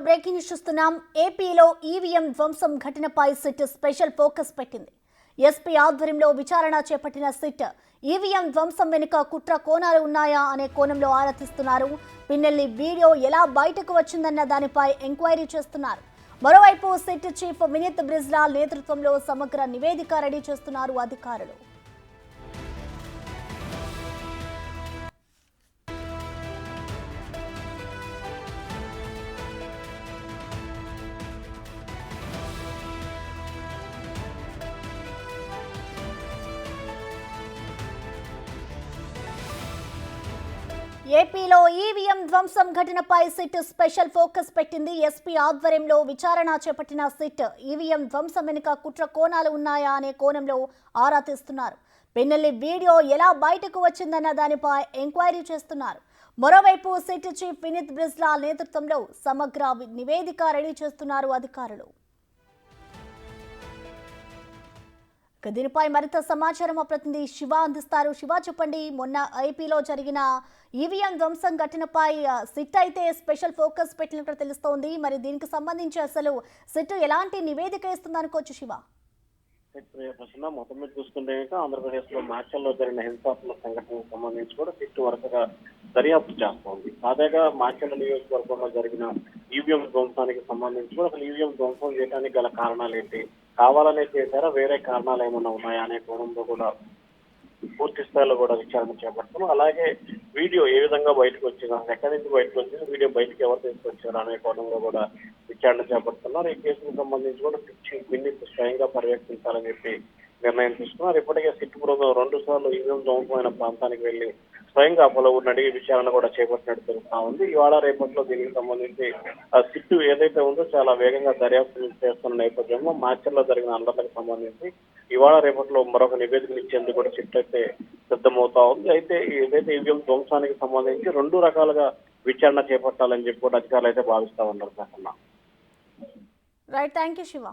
Breaking news చూస్తున్నాం. ఏపీలో EVM ధ్వంసం ఘటనపై సిట్ స్పెషల్ ఫోకస్ పెట్టింది. ఎస్పీ ఆధ్వర్యంలో విచారణ చేపట్టిన సిట్ ఈవీఎం ధ్వంసం వెనుక కుట్ర కోణాలు ఉన్నాయా అనే కోణంలో ఆరా తీస్తున్నారు. పిన్నెల్లి వీడియో ఎలా బయటకు వచ్చిందన్న దానిపై ఎంక్వైరీ చేస్తున్నారు. మరోవైపు సిట్ చీఫ్ వినీత్ బ్రిజ్లాల్ నేతృత్వంలో సమగ్ర నివేదిక రెడీ చేస్తున్నారు అధికారులు. ఏపీలో ఈవీఎం ధ్వంసం ఘటనపై సిట్ స్పెషల్ ఫోకస్ పెట్టింది. ఎస్పీ ఆధ్వర్యంలో విచారణ చేపట్టిన సిట్ ఈవీఎం ధ్వంసం వెనుక కుట్ర కోణాలు ఉన్నాయా అనే కోణంలో ఆరా తీస్తున్నారు. పిన్నెల్లి వీడియో ఎలా బయటకు వచ్చిందన్న దానిపై ఎంక్వైరీ చేస్తున్నారు. మరోవైపు సిట్ చీఫ్ వినీత్ బ్రిజ్లాల్ నేతృత్వంలో సమగ్ర నివేదిక రెడీ చేస్తున్నారు అధికారులు. దీనిపై మరింత సమాచారం మా ప్రతినిధి శివ అందిస్తారు. శివ, చెప్పండి, మొన్న ఏపీలో జరిగిన ఈవీఎం ధ్వంసం ఘటనపై సిట్ అయితే స్పెషల్ ఫోకస్ పెట్టినట్టు తెలుస్తోంది. మరి దీనికి సంబంధించి అసలు సిట్ ఎలాంటి నివేదిక ఇస్తుందనుకోవచ్చు శివ? మొత్తం మీద చూసుకుంటే ఆంధ్రప్రదేశ్ లో మాచల్లో జరిగిన హింసాత్మక సంఘటనకు సంబంధించి కూడా సిట్ వరుసగా దర్యాప్తు చేస్తోంది. తాజాగా మాచల్ల నియోజకవర్గంలో జరిగిన ఈవీఎం ధ్వంసానికి సంబంధించి కూడా అసలు ఈవీఎం ధ్వంసం చేయడానికి గల కారణాలు ఏంటి, కావాలనే చేశారా, వేరే కారణాలు ఏమైనా ఉన్నాయా అనే కోణంలో కూడా పూర్తి స్థాయిలో కూడా విచారణ చేపడుతున్నాం. అలాగే వీడియో ఏ విధంగా బయటకు వచ్చింది, ఎక్కడి నుంచి బయటకు వచ్చింది, వీడియో బయటకు ఎవరు తీసుకొచ్చారు అనే కోణంలో కూడా విచారణ చేపడుతున్నారు. ఈ కేసుకు సంబంధించి కూడా వినీత్ స్వయంగా పర్యవేక్షించాలని చెప్పి నిర్ణయం తీసుకున్నారు. ఇప్పటికే సిట్ బృందం 2 సార్లు ఈవీఎం ధ్వంసమైన ప్రాంతానికి వెళ్లి స్వయంగా పలువురిని అడిగి విచారణ కూడా చేపట్టినట్టు తెలుస్తా ఉంది. ఇవాళ రేపట్లో దీనికి సంబంధించి సిట్టు ఏదైతే ఉందో చాలా వేగంగా దర్యాప్తు చేస్తున్న నేపథ్యంలో మాచర్లో జరిగిన అల్లర్లకు సంబంధించి ఇవాళ రేపట్లో మరొక నివేదికను ఇచ్చేందుకు కూడా సిట్ అయితే సిద్ధమవుతా ఉంది. అయితే ఏదైతే ఈవీఎం ధ్వంసానికి సంబంధించి 2 రకాలుగా విచారణ చేపట్టాలని చెప్పి కూడా అధికారులు అయితే భావిస్తా ఉన్నారు. Right, thank you Shiva.